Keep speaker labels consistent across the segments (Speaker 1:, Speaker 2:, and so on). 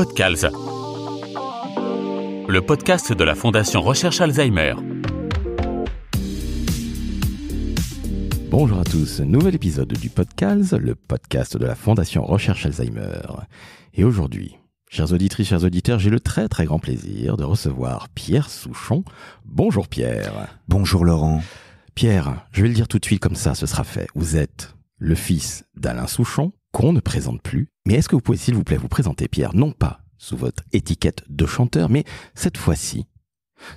Speaker 1: Podcals, le podcast de la Fondation Recherche Alzheimer.
Speaker 2: Bonjour à tous, nouvel épisode du Podcals, le podcast de la Fondation Recherche Alzheimer. Et aujourd'hui, chères auditrices, chers auditeurs, j'ai le très grand plaisir de recevoir Pierre Souchon. Bonjour Pierre.
Speaker 3: Bonjour Laurent.
Speaker 2: Pierre, je vais le dire tout de suite comme ça, ce sera fait. Vous êtes le fils d'Alain Souchon, qu'on ne présente plus. Mais est-ce que vous pouvez, s'il vous plaît, vous présenter, Pierre, non pas sous votre étiquette de chanteur, mais cette fois-ci,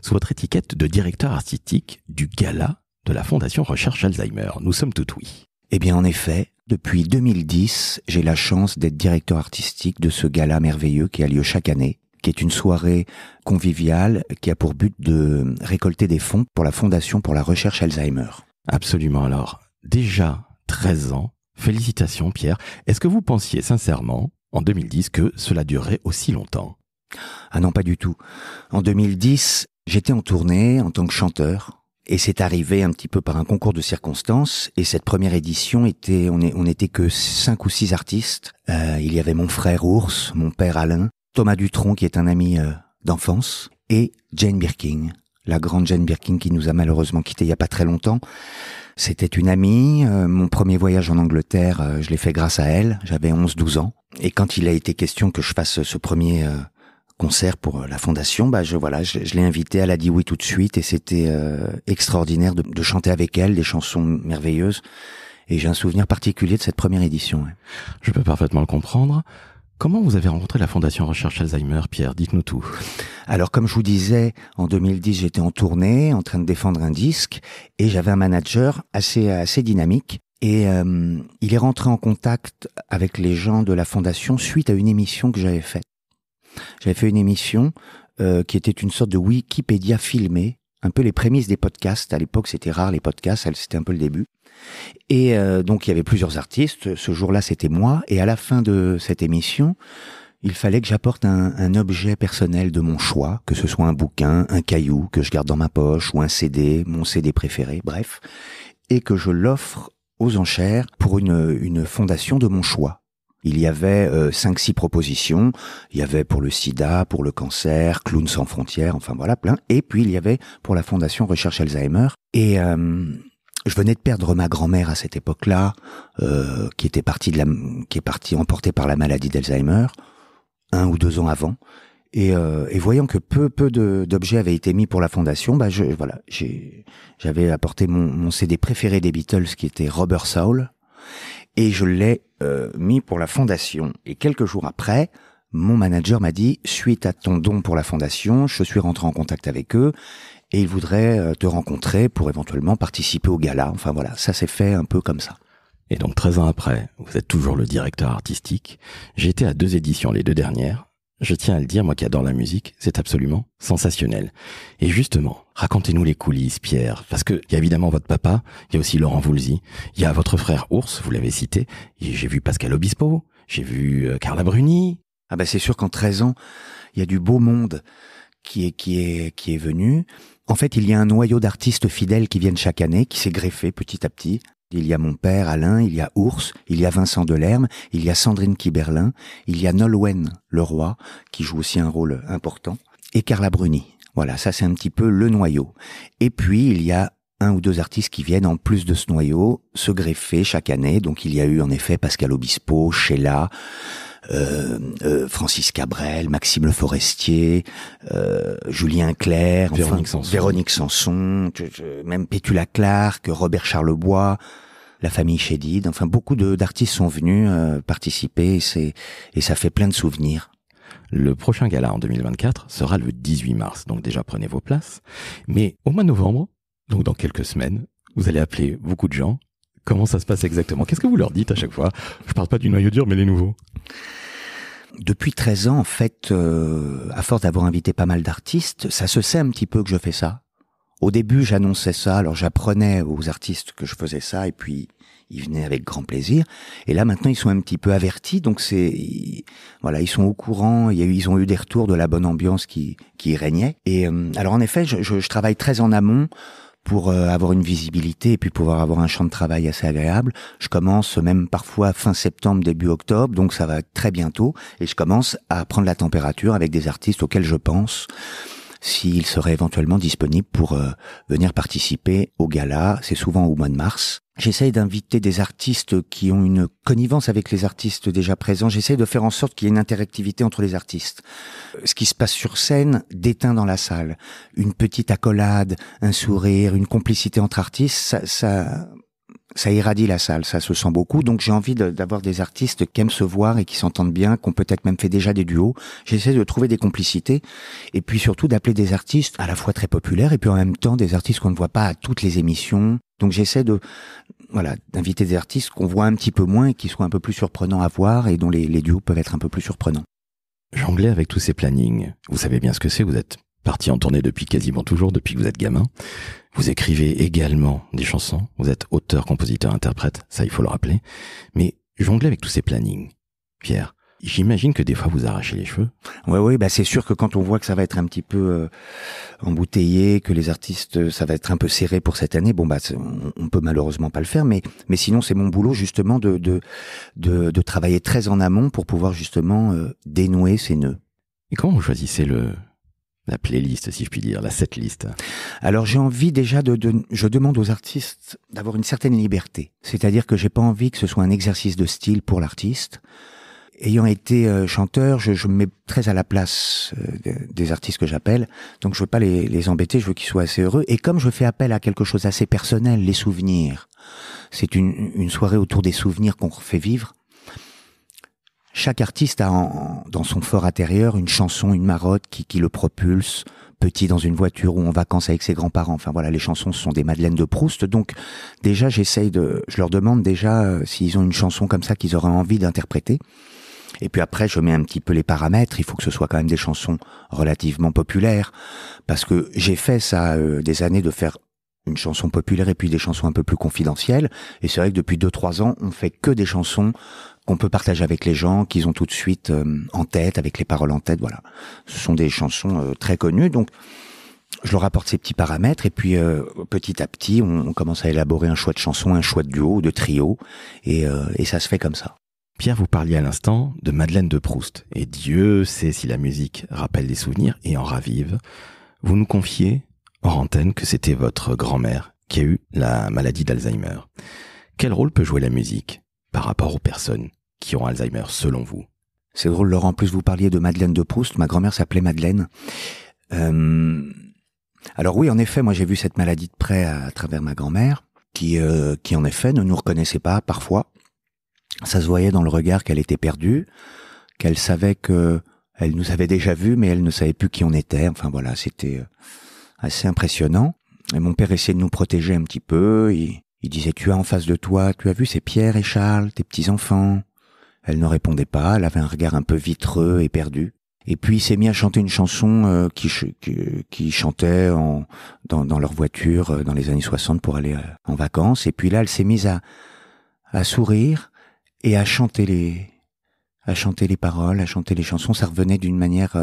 Speaker 2: sous votre étiquette de directeur artistique du gala de la Fondation Recherche Alzheimer. Nous sommes tout oui.
Speaker 3: Eh bien, en effet, depuis 2010, j'ai la chance d'être directeur artistique de ce gala merveilleux qui a lieu chaque année, qui est une soirée conviviale qui a pour but de récolter des fonds pour la Fondation pour la Recherche Alzheimer.
Speaker 2: Absolument. Alors, déjà 13 ans, félicitations Pierre. Est-ce que vous pensiez sincèrement, en 2010, que cela durerait aussi longtemps ?
Speaker 3: Ah non, pas du tout. En 2010, j'étais en tournée en tant que chanteur. Et c'est arrivé un petit peu par un concours de circonstances. Et cette première édition on n'était que 5 ou 6 artistes. Il y avait mon frère Ours, mon père Alain, Thomas Dutronc qui est un ami d'enfance, et Jane Birkin, la grande Jane Birkin qui nous a malheureusement quittés il y a pas très longtemps. C'était une amie. Mon premier voyage en Angleterre, je l'ai fait grâce à elle. J'avais 11-12 ans. Et quand il a été question que je fasse ce premier concert pour la Fondation, je l'ai invitée, elle a dit oui tout de suite et c'était extraordinaire de chanter avec elle des chansons merveilleuses et j'ai un souvenir particulier de cette première édition. Ouais.
Speaker 2: Je peux parfaitement le comprendre. Comment vous avez rencontré la Fondation Recherche Alzheimer, Pierre ? Dites-nous tout.
Speaker 3: Alors comme je vous disais, en 2010 j'étais en tournée, en train de défendre un disque et j'avais un manager assez dynamique. Et il est rentré en contact avec les gens de la Fondation suite à une émission que j'avais faite. J'avais fait une émission qui était une sorte de Wikipédia filmée, un peu les prémices des podcasts. À l'époque, c'était rare les podcasts, c'était un peu le début. Et donc, il y avait plusieurs artistes. Ce jour-là, c'était moi. Et à la fin de cette émission, il fallait que j'apporte un objet personnel de mon choix, que ce soit un bouquin, un caillou que je garde dans ma poche, ou un CD, mon CD préféré, bref, et que je l'offre aux enchères pour une fondation de mon choix. Il y avait 5-6 propositions. Il y avait pour le sida, pour le cancer, Clowns sans frontières, enfin voilà, plein. Et puis il y avait pour la Fondation Recherche Alzheimer. Et je venais de perdre ma grand-mère à cette époque-là, qui est partie emportée par la maladie d'Alzheimer, 1 ou 2 ans avant. Et voyant que peu d'objets avaient été mis pour la Fondation, j'avais apporté mon CD préféré des Beatles, qui était Rubber Soul, et je l'ai mis pour la Fondation. Et quelques jours après, mon manager m'a dit, suite à ton don pour la Fondation, je suis rentré en contact avec eux, et ils voudraient te rencontrer pour éventuellement participer au gala. Enfin voilà, ça s'est fait un peu comme ça.
Speaker 2: Et donc 13 ans après, vous êtes toujours le directeur artistique. J'ai été à 2 éditions, les 2 dernières. Je tiens à le dire, moi qui adore la musique, c'est absolument sensationnel. Et justement, racontez-nous les coulisses, Pierre, parce que il y a évidemment votre papa, il y a aussi Laurent Voulzy, il y a votre frère Ours, vous l'avez cité, j'ai vu Pascal Obispo, j'ai vu Carla Bruni.
Speaker 3: Ah c'est sûr qu'en 13 ans, il y a du beau monde qui est venu. En fait, il y a un noyau d'artistes fidèles qui viennent chaque année, qui s'est greffé petit à petit. Il y a mon père, Alain, il y a Ours, il y a Vincent Delerme, il y a Sandrine Kiberlin, il y a Nolwenn Leroy, qui joue aussi un rôle important, et Carla Bruni. Voilà, ça c'est un petit peu le noyau. Et puis, il y a 1 ou 2 artistes qui viennent, en plus de ce noyau, se greffer chaque année. Donc, il y a eu en effet Pascal Obispo, Sheila, Francis Cabrel, Maxime Le Forestier, Julien Clerc, Véronique Sanson, même Pétula Clark, Robert Charlebois, la famille Chédid. Enfin, beaucoup d'artistes sont venus participer et ça fait plein de souvenirs.
Speaker 2: Le prochain gala en 2024 sera le 18 mars, donc déjà prenez vos places. Mais au mois de novembre, donc dans quelques semaines, vous allez appeler beaucoup de gens. Comment ça se passe exactement ? Qu'est-ce que vous leur dites à chaque fois ? Je parle pas du noyau dur, mais les nouveaux.
Speaker 3: Depuis 13 ans, en fait, à force d'avoir invité pas mal d'artistes, ça se sait un petit peu que je fais ça. Au début, j'annonçais ça, alors j'apprenais aux artistes que je faisais ça, et puis ils venaient avec grand plaisir. Et là, maintenant, ils sont un petit peu avertis, donc ils sont au courant. Ils ont eu des retours de la bonne ambiance qui régnait. Et alors, en effet, je travaille très en amont pour avoir une visibilité et puis pouvoir avoir un champ de travail assez agréable. Je commence même parfois fin septembre, début octobre, donc ça va être très bientôt, et je commence à prendre la température avec des artistes auxquels je pense s'ils seraient éventuellement disponibles pour venir participer au gala. C'est souvent au mois de mars. J'essaye d'inviter des artistes qui ont une connivence avec les artistes déjà présents. J'essaye de faire en sorte qu'il y ait une interactivité entre les artistes. Ce qui se passe sur scène déteint dans la salle. Une petite accolade, un sourire, une complicité entre artistes, ça irradie la salle, ça se sent beaucoup. Donc j'ai envie d'avoir des artistes qui aiment se voir et qui s'entendent bien, qui ont peut-être même fait déjà des duos. J'essaie de trouver des complicités et puis surtout d'appeler des artistes à la fois très populaires et puis en même temps des artistes qu'on ne voit pas à toutes les émissions. Donc j'essaie d'inviter des artistes qu'on voit un petit peu moins et qui soient un peu plus surprenants à voir et dont les duos peuvent être un peu plus surprenants.
Speaker 2: Jongler avec tous ces plannings, vous savez bien ce que c'est, vous êtes parti en tournée depuis quasiment toujours, depuis que vous êtes gamin. Vous écrivez également des chansons, vous êtes auteur, compositeur, interprète, ça il faut le rappeler. Mais jongler avec tous ces plannings, Pierre, j'imagine que des fois vous arrachez les cheveux.
Speaker 3: Oui, c'est sûr que quand on voit que ça va être un petit peu embouteillé, que les artistes, ça va être un peu serré pour cette année, on peut malheureusement pas le faire, mais sinon c'est mon boulot justement de travailler très en amont pour pouvoir justement dénouer ces nœuds.
Speaker 2: Et comment vous choisissez la playlist, si je puis dire, la setlist?
Speaker 3: Alors j'ai envie déjà je demande aux artistes d'avoir une certaine liberté. C'est-à-dire que j'ai pas envie que ce soit un exercice de style pour l'artiste. Ayant été chanteur, je me mets très à la place des artistes que j'appelle. Donc je veux pas les embêter, je veux qu'ils soient assez heureux. Et comme je fais appel à quelque chose d'assez personnel, les souvenirs, c'est une soirée autour des souvenirs qu'on refait vivre. Chaque artiste a dans son fort intérieur une chanson, une marotte qui le propulse, petit dans une voiture ou en vacances avec ses grands-parents. Enfin voilà, les chansons ce sont des Madeleines de Proust. Donc déjà je leur demande déjà s'ils ont une chanson comme ça qu'ils auraient envie d'interpréter. Et puis après je mets un petit peu les paramètres. Il faut que ce soit quand même des chansons relativement populaires parce que j'ai fait ça des années de faire une chanson populaire et puis des chansons un peu plus confidentielles. Et c'est vrai que depuis 2-3 ans, on fait que des chansons qu'on peut partager avec les gens, qu'ils ont tout de suite en tête, avec les paroles en tête, voilà. Ce sont des chansons très connues, donc je leur apporte ces petits paramètres, et puis petit à petit, on commence à élaborer un choix de chanson, un choix de duo, de trio, et ça se fait comme ça.
Speaker 2: Pierre, vous parliez à l'instant de Madeleine de Proust, et Dieu sait si la musique rappelle des souvenirs et en ravive. Vous nous confiez, hors antenne, que c'était votre grand-mère qui a eu la maladie d'Alzheimer. Quel rôle peut jouer la musique par rapport aux personnes qui ont Alzheimer, selon vous?
Speaker 3: C'est drôle, Laurent, en plus vous parliez de Madeleine de Proust, ma grand-mère s'appelait Madeleine. Alors oui, en effet, moi j'ai vu cette maladie de près à travers ma grand-mère, qui en effet ne nous reconnaissait pas parfois. Ça se voyait dans le regard qu'elle était perdue, qu'elle savait que elle nous avait déjà vus, mais elle ne savait plus qui on était. Enfin voilà, c'était assez impressionnant. Et mon père essayait de nous protéger un petit peu. Il disait, tu as en face de toi, tu as vu, c'est Pierre et Charles, tes petits-enfants. Elle ne répondait pas, elle avait un regard un peu vitreux et perdu. Et puis il s'est mis à chanter une chanson qui chantait dans leur voiture dans les années 60 pour aller en vacances. Et puis là, elle s'est mise à sourire et à chanter les paroles, à chanter les chansons. Ça revenait d'une manière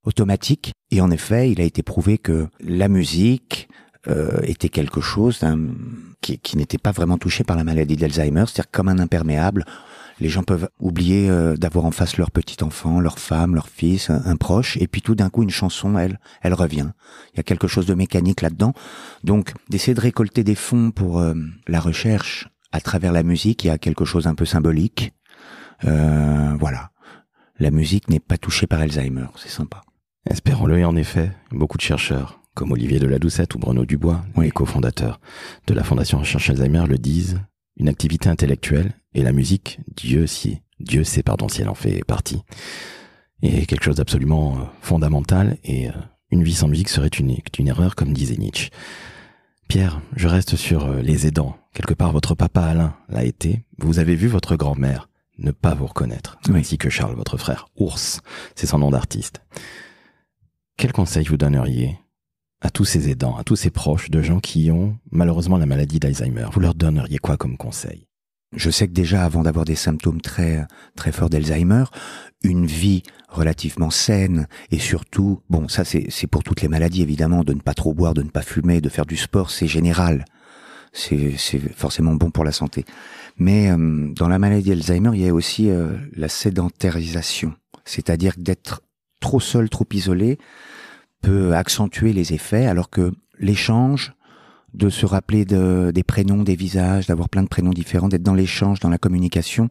Speaker 3: automatique. Et en effet, il a été prouvé que la musique était quelque chose qui n'était pas vraiment touché par la maladie d'Alzheimer, c'est-à-dire comme un imperméable. Les gens peuvent oublier d'avoir en face leur petit enfant, leur femme, leur fils, un proche, et puis tout d'un coup une chanson, elle revient. Il y a quelque chose de mécanique là-dedans. Donc d'essayer de récolter des fonds pour la recherche à travers la musique, il y a quelque chose un peu symbolique. Voilà. La musique n'est pas touchée par Alzheimer, c'est sympa.
Speaker 2: Espérons-le, et en effet, beaucoup de chercheurs, comme Olivier de la Doucette ou Bruno Dubois, les cofondateurs de la Fondation Recherche Alzheimer, le disent, une activité intellectuelle, et la musique, Dieu sait si elle en fait partie, est quelque chose d'absolument fondamental, et une vie sans musique serait une erreur, comme disait Nietzsche. Pierre, je reste sur les aidants. Quelque part, votre papa Alain l'a été. Vous avez vu votre grand-mère ne pas vous reconnaître, ainsi que Charles, votre frère. Ours, c'est son nom d'artiste. Quel conseil vous donneriez à tous ces aidants, à tous ces proches de gens qui ont malheureusement la maladie d'Alzheimer? Vous leur donneriez quoi comme conseil?
Speaker 3: Je sais que déjà, avant d'avoir des symptômes très très forts d'Alzheimer, une vie relativement saine et surtout, bon, ça c'est pour toutes les maladies évidemment, de ne pas trop boire, de ne pas fumer, de faire du sport, c'est général. C'est forcément bon pour la santé. Mais dans la maladie d'Alzheimer, il y a aussi la sédentarisation, c'est-à-dire d'être trop seul, trop isolé, peut accentuer les effets, alors que l'échange, de se rappeler des prénoms, des visages, d'avoir plein de prénoms différents, d'être dans l'échange, dans la communication,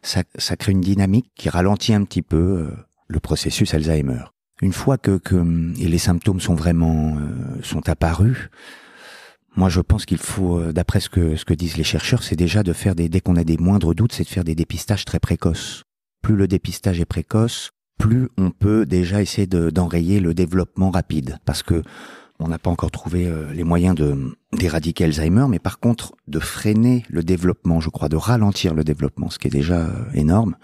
Speaker 3: ça crée une dynamique qui ralentit un petit peu le processus Alzheimer. Une fois que et les symptômes sont vraiment sont apparus, moi je pense qu'il faut, d'après ce que disent les chercheurs, c'est déjà de faire dès qu'on a des moindres doutes, c'est de faire des dépistages très précoces. Plus le dépistage est précoce, plus on peut déjà essayer d'enrayer le développement rapide, parce que on n'a pas encore trouvé les moyens d'éradiquer Alzheimer, mais par contre de freiner le développement, je crois, de ralentir le développement, ce qui est déjà énorme.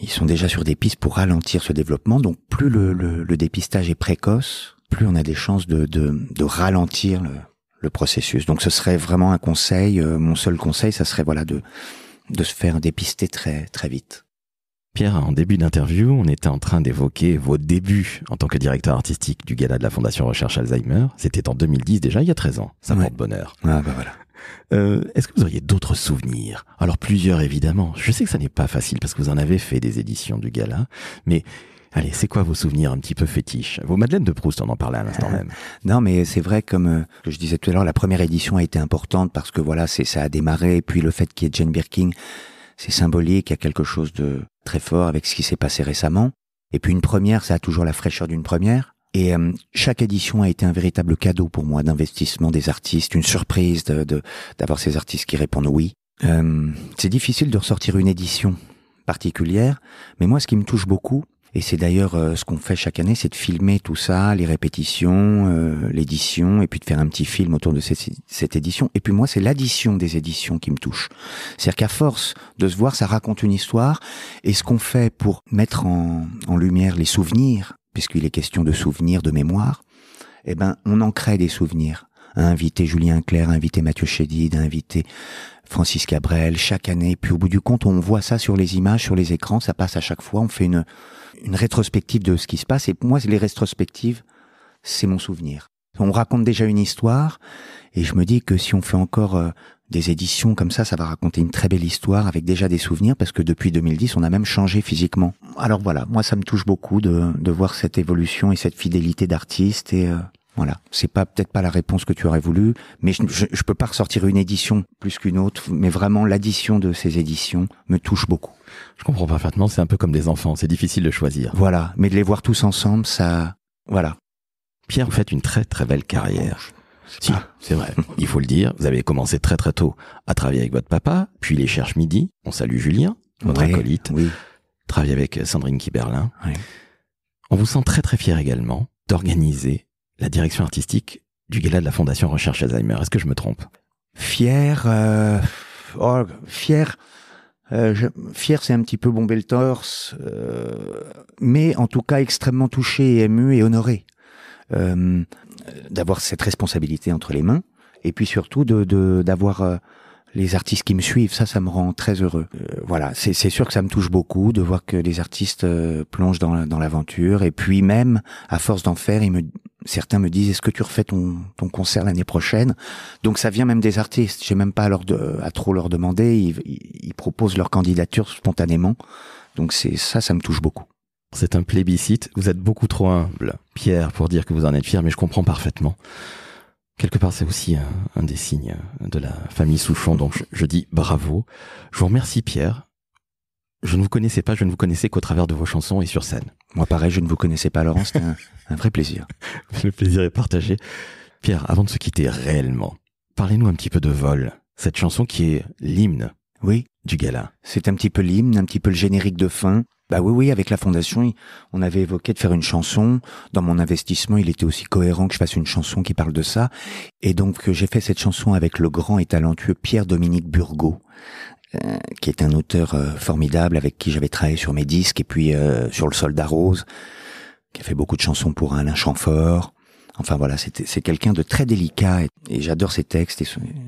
Speaker 3: Ils sont déjà sur des pistes pour ralentir ce développement, donc plus le dépistage est précoce, plus on a des chances de ralentir le processus. Donc ce serait vraiment un conseil, mon seul conseil, ça serait voilà de se faire dépister très très vite.
Speaker 2: Pierre, en début d'interview, on était en train d'évoquer vos débuts en tant que directeur artistique du gala de la Fondation Recherche Alzheimer. C'était en 2010 déjà, il y a 13 ans. Ça porte bonheur.
Speaker 3: Ah bah voilà.
Speaker 2: Est-ce que vous auriez d'autres souvenirs? Alors plusieurs évidemment. Je sais que ça n'est pas facile parce que vous en avez fait des éditions du gala. Mais allez, c'est quoi vos souvenirs un petit peu fétiches? Vos Madeleines de Proust, on en parlait à l'instant même.
Speaker 3: Non, mais c'est vrai, comme je disais tout à l'heure, la première édition a été importante parce que voilà, ça a démarré. Et puis le fait qu'il y ait Jane Birkin, c'est symbolique, il y a quelque chose de très fort avec ce qui s'est passé récemment. Et puis une première, ça a toujours la fraîcheur d'une première. Et chaque édition a été un véritable cadeau pour moi d'investissement des artistes, une surprise d'avoir ces artistes qui répondent oui. C'est difficile de ressortir une édition particulière, mais moi ce qui me touche beaucoup, et c'est d'ailleurs ce qu'on fait chaque année, c'est de filmer tout ça, les répétitions, l'édition, et puis de faire un petit film autour de cette édition. Et puis moi, c'est l'addition des éditions qui me touche. C'est-à-dire qu'à force de se voir, ça raconte une histoire, et ce qu'on fait pour mettre en lumière les souvenirs, puisqu'il est question de souvenirs, de mémoire, eh ben, on en crée des souvenirs. À inviter Julien Clerc, à inviter Mathieu Chédid, à inviter Francis Cabrel, chaque année. Puis au bout du compte, on voit ça sur les images, sur les écrans, ça passe à chaque fois, on fait une rétrospective de ce qui se passe. Et moi, les rétrospectives, c'est mon souvenir. On raconte déjà une histoire, et je me dis que si on fait encore des éditions comme ça va raconter une très belle histoire avec déjà des souvenirs, parce que depuis 2010, on a même changé physiquement. Alors voilà, moi ça me touche beaucoup de voir cette évolution et cette fidélité d'artiste, et voilà. C'est peut-être pas la réponse que tu aurais voulu, mais je peux pas ressortir une édition plus qu'une autre, mais vraiment l'addition de ces éditions me touche beaucoup.
Speaker 2: Je comprends parfaitement, c'est un peu comme des enfants, c'est difficile de choisir.
Speaker 3: Voilà, mais de les voir tous ensemble, ça, voilà.
Speaker 2: Pierre, vous faites une très très belle carrière. Si, c'est vrai, il faut le dire. Vous avez commencé très très tôt à travailler avec votre papa, puis les Cherches Midi. On salue Julien, votre acolyte.
Speaker 3: Oui.
Speaker 2: Travailler avec Sandrine Kiberlin.
Speaker 3: Oui.
Speaker 2: On vous sent très très fier également d'organiser la direction artistique du gala de la Fondation Recherche Alzheimer. Est-ce que je me trompe?
Speaker 3: Fier, fier, c'est un petit peu bomber le torse, mais en tout cas extrêmement touché et ému et honoré d'avoir cette responsabilité entre les mains, et puis surtout d'avoir les artistes qui me suivent. Ça me rend très heureux. Voilà, c'est sûr que ça me touche beaucoup de voir que les artistes plongent dans l'aventure, et puis même à force d'en faire, certains me disent: est-ce que tu refais ton concert l'année prochaine? Donc ça vient même des artistes. J'ai même pas à trop leur demander. Ils proposent leur candidature spontanément. Donc ça me touche beaucoup.
Speaker 2: C'est un plébiscite. Vous êtes beaucoup trop humble, Pierre, pour dire que vous en êtes fier, mais je comprends parfaitement. Quelque part, c'est aussi un des signes de la famille Souchon, donc je dis bravo. Je vous remercie, Pierre. Je ne vous connaissais pas, je ne vous connaissais qu'au travers de vos chansons et sur scène.
Speaker 3: Moi, pareil, je ne vous connaissais pas, Laurent, c'était un vrai plaisir.
Speaker 2: Le plaisir est partagé. Pierre, avant de se quitter réellement, parlez-nous un petit peu de Vol, cette chanson qui est l'hymne du gala.
Speaker 3: C'est un petit peu l'hymne, un petit peu le générique de fin. Bah oui, avec la Fondation, on avait évoqué de faire une chanson. Dans mon investissement, il était aussi cohérent que je fasse une chanson qui parle de ça. Et donc, j'ai fait cette chanson avec le grand et talentueux Pierre-Dominique Burgot, qui est un auteur formidable avec qui j'avais travaillé sur mes disques, et puis sur Le Soldat Rose, qui a fait beaucoup de chansons pour Alain Chamfort, Enfin voilà, c'est quelqu'un de très délicat et j'adore ses textes et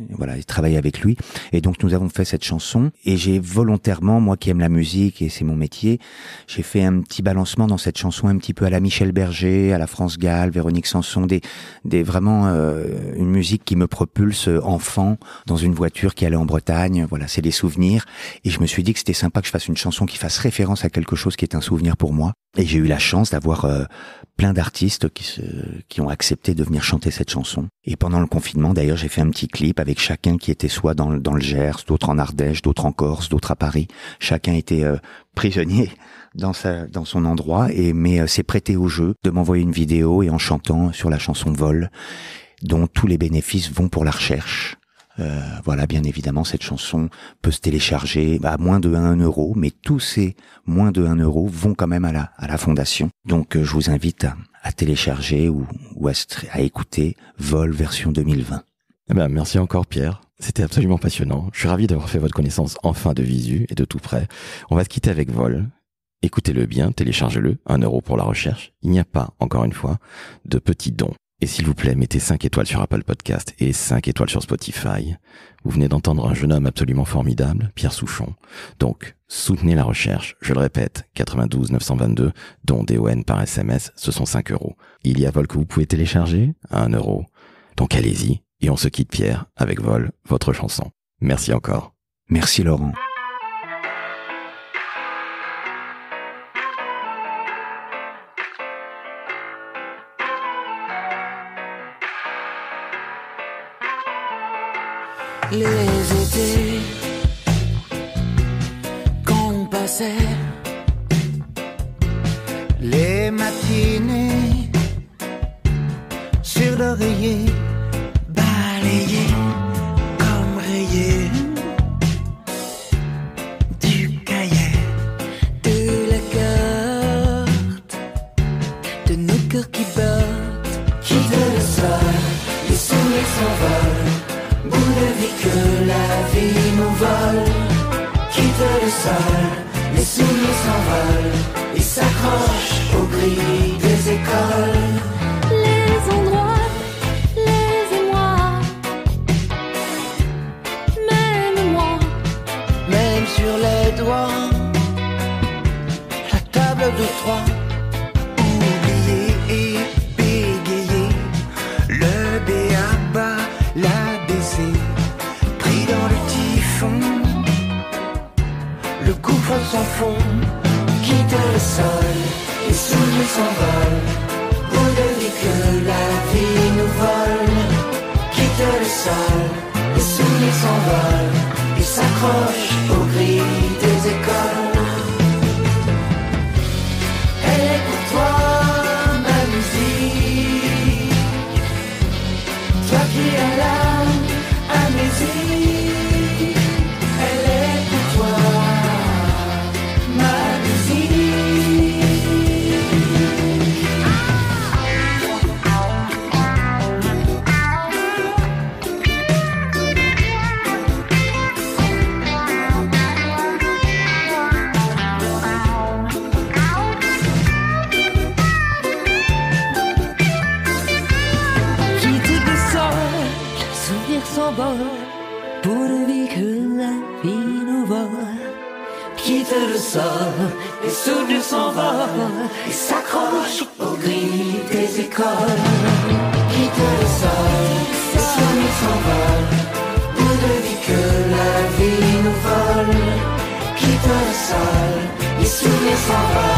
Speaker 3: voilà, et travailler avec lui. Et donc nous avons fait cette chanson et j'ai volontairement, moi qui aime la musique et c'est mon métier, j'ai fait un petit balancement dans cette chanson un petit peu à la Michel Berger, à la France Gall, Véronique Sanson, des vraiment une musique qui me propulse enfant dans une voiture qui allait en Bretagne. Voilà, c'est des souvenirs et je me suis dit que c'était sympa que je fasse une chanson qui fasse référence à quelque chose qui est un souvenir pour moi. Et j'ai eu la chance d'avoir plein d'artistes qui ont accepté de venir chanter cette chanson. Et pendant le confinement, d'ailleurs, j'ai fait un petit clip avec chacun qui était soit dans le Gers, d'autres en Ardèche, d'autres en Corse, d'autres à Paris. Chacun était prisonnier dans son endroit mais s'est prêté au jeu de m'envoyer une vidéo et en chantant sur la chanson Vol, dont tous les bénéfices vont pour la recherche. Voilà, bien évidemment, cette chanson peut se télécharger à moins de 1 euro, mais tous ces moins de 1 euro vont quand même à la fondation. Donc, je vous invite à télécharger ou à écouter Vol version 2020.
Speaker 2: Eh ben, merci encore Pierre. C'était absolument passionnant. Je suis ravi d'avoir fait votre connaissance enfin de visu et de tout près. On va se quitter avec Vol. Écoutez-le bien, téléchargez-le, 1 euro pour la recherche. Il n'y a pas, encore une fois, de petits dons. Et s'il vous plaît, mettez 5 étoiles sur Apple Podcast et 5 étoiles sur Spotify. Vous venez d'entendre un jeune homme absolument formidable, Pierre Souchon. Donc, soutenez la recherche. Je le répète, 92 922, dont DON par SMS, ce sont 5 euros. Il y a Vol que vous pouvez télécharger à 1 euro. Donc allez-y. Et on se quitte Pierre avec Vol, votre chanson. Merci encore.
Speaker 3: Merci Laurent.
Speaker 4: Les étés qu'on passait,
Speaker 5: les matinées sur l'oreiller,
Speaker 4: balayés comme rayés du cahier de la carte de nos cœurs qui battent,
Speaker 5: quitte le sol, les souliers s'envolent. Bout de vie que la vie nous vole. Quitte le sol, les souliers s'envolent et s'accrochent aux grilles des écoles.
Speaker 6: Les endroits, les émois, même moi,
Speaker 5: Même sur les doigts, la table de 3. Oublier et bégayer, le b.a.-ba, l'ABC, pris dans le typhon, le gouffre sans fond, quitte le sol, les souliers s'envolent, bout de vie que la vie nous vole, quitte le sol, les souliers s'envolent, et s'accrochent aux grilles des écoles. Elle est pour toi ma musique, toi qui as l'âme amnésique. Elle est pour toi ma musique.
Speaker 4: quitte le sol, les souvenirs s'envolent, pour de vie que la vie nous vole.
Speaker 5: Quitte le sol, les souvenirs s'envolent et s'accrochent aux grilles des écoles. Quitte le sol, les souvenirs s'envolent, bout de vie que la vie nous vole. Quitte le sol, les souvenirs s'envolent